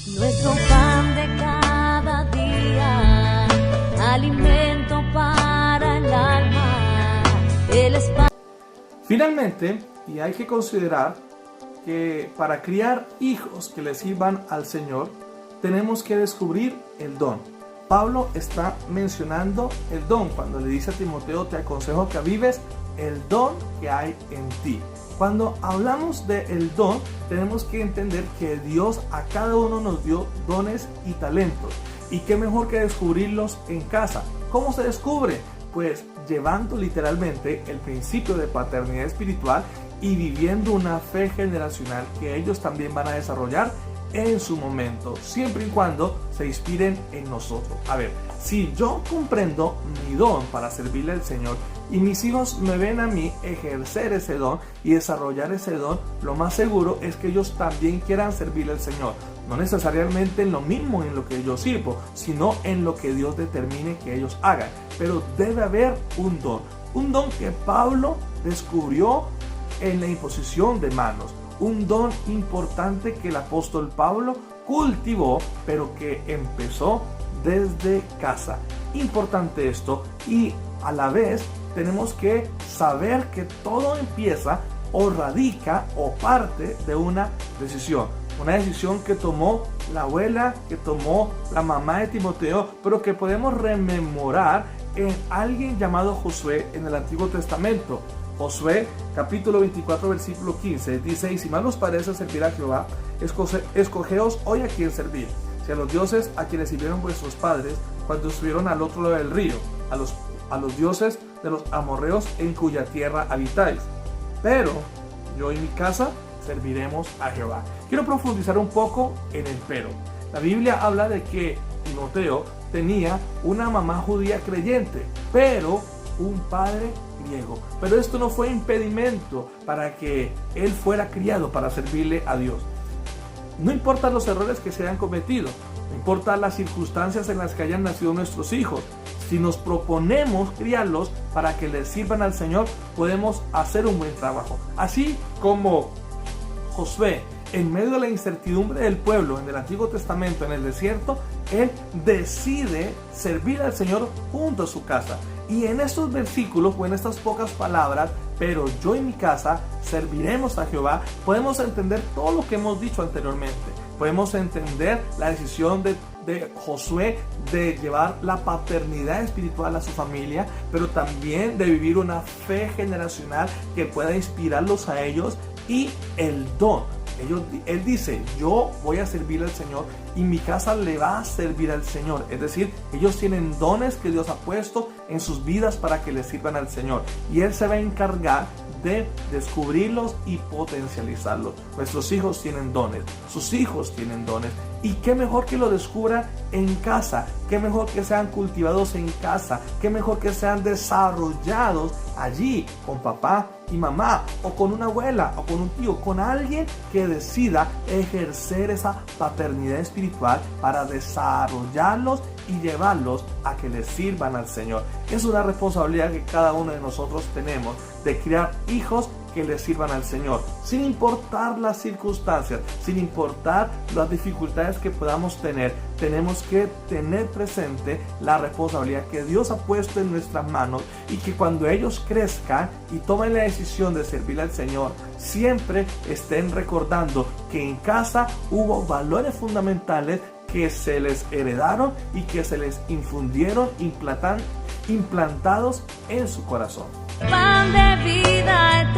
Nuestro pan de cada día, alimento para el alma, el espacio. Finalmente, y hay que considerar que para criar hijos que le sirvan al Señor, tenemos que descubrir el don. Pablo está mencionando el don cuando le dice a Timoteo: te aconsejo que avives el don que hay en ti. Cuando hablamos del don, tenemos que entender que Dios a cada uno nos dio dones y talentos. Y qué mejor que descubrirlos en casa. ¿Cómo se descubre? Pues llevando literalmente el principio de paternidad espiritual y viviendo una fe generacional que ellos también van a desarrollar en su momento, siempre y cuando se inspiren en nosotros. A ver, si yo comprendo mi don para servirle al Señor y mis hijos me ven a mí ejercer ese don y desarrollar ese don, lo más seguro es que ellos también quieran servirle al Señor. No necesariamente en lo mismo en lo que yo sirvo, sino en lo que Dios determine que ellos hagan. Pero debe haber un don que Pablo descubrió en la imposición de manos. Un don importante que el apóstol Pablo cultivó, pero que empezó desde casa. Importante esto, y a la vez tenemos que saber que todo empieza o radica o parte de una decisión. Una decisión que tomó la abuela, que tomó la mamá de Timoteo, pero que podemos rememorar en alguien llamado Josué en el Antiguo Testamento. Josué capítulo 24 versículo 15 dice: y si mal os parece servir a Jehová, escogeos hoy a quién servir, si a los dioses a quienes sirvieron vuestros padres cuando estuvieron al otro lado del río, a los dioses de los amorreos en cuya tierra habitáis, pero yo y mi casa serviremos a Jehová. Quiero profundizar un poco en el pero. La Biblia habla de que Timoteo tenía una mamá judía creyente, pero un padre griego. Pero esto no fue impedimento para que él fuera criado para servirle a Dios. No importa los errores que se hayan cometido, no importa las circunstancias en las que hayan nacido nuestros hijos, si nos proponemos criarlos para que les sirvan al Señor, podemos hacer un buen trabajo. Así como Josué, en medio de la incertidumbre del pueblo en el Antiguo Testamento, en el desierto, él decide servir al Señor junto a su casa. Y en estos versículos, o en estas pocas palabras, pero yo y mi casa serviremos a Jehová, podemos entender todo lo que hemos dicho anteriormente. Podemos entender la decisión de Josué de llevar la paternidad espiritual a su familia, pero también de vivir una fe generacional que pueda inspirarlos a ellos, y el don. Él dice: yo voy a servir al Señor y mi casa le va a servir al Señor. Es decir, ellos tienen dones que Dios ha puesto en sus vidas para que les sirvan al Señor, y Él se va a encargar de descubrirlos y potencializarlos. Nuestros hijos tienen dones, sus hijos tienen dones, y qué mejor que lo descubran en casa, qué mejor que sean cultivados en casa, qué mejor que sean desarrollados allí con papá y mamá, o con una abuela, o con un tío, con alguien que decida ejercer esa paternidad espiritual para desarrollarlos y llevarlos a que les sirvan al Señor. Es una responsabilidad que cada uno de nosotros tenemos, de criar hijos que le sirvan al Señor, sin importar las circunstancias, sin importar las dificultades que podamos tener. Tenemos que tener presente la responsabilidad que Dios ha puesto en nuestras manos, y que cuando ellos crezcan y tomen la decisión de servir al Señor, siempre estén recordando que en casa hubo valores fundamentales que se les heredaron y que se les infundieron, implantados en su corazón. Pan de vida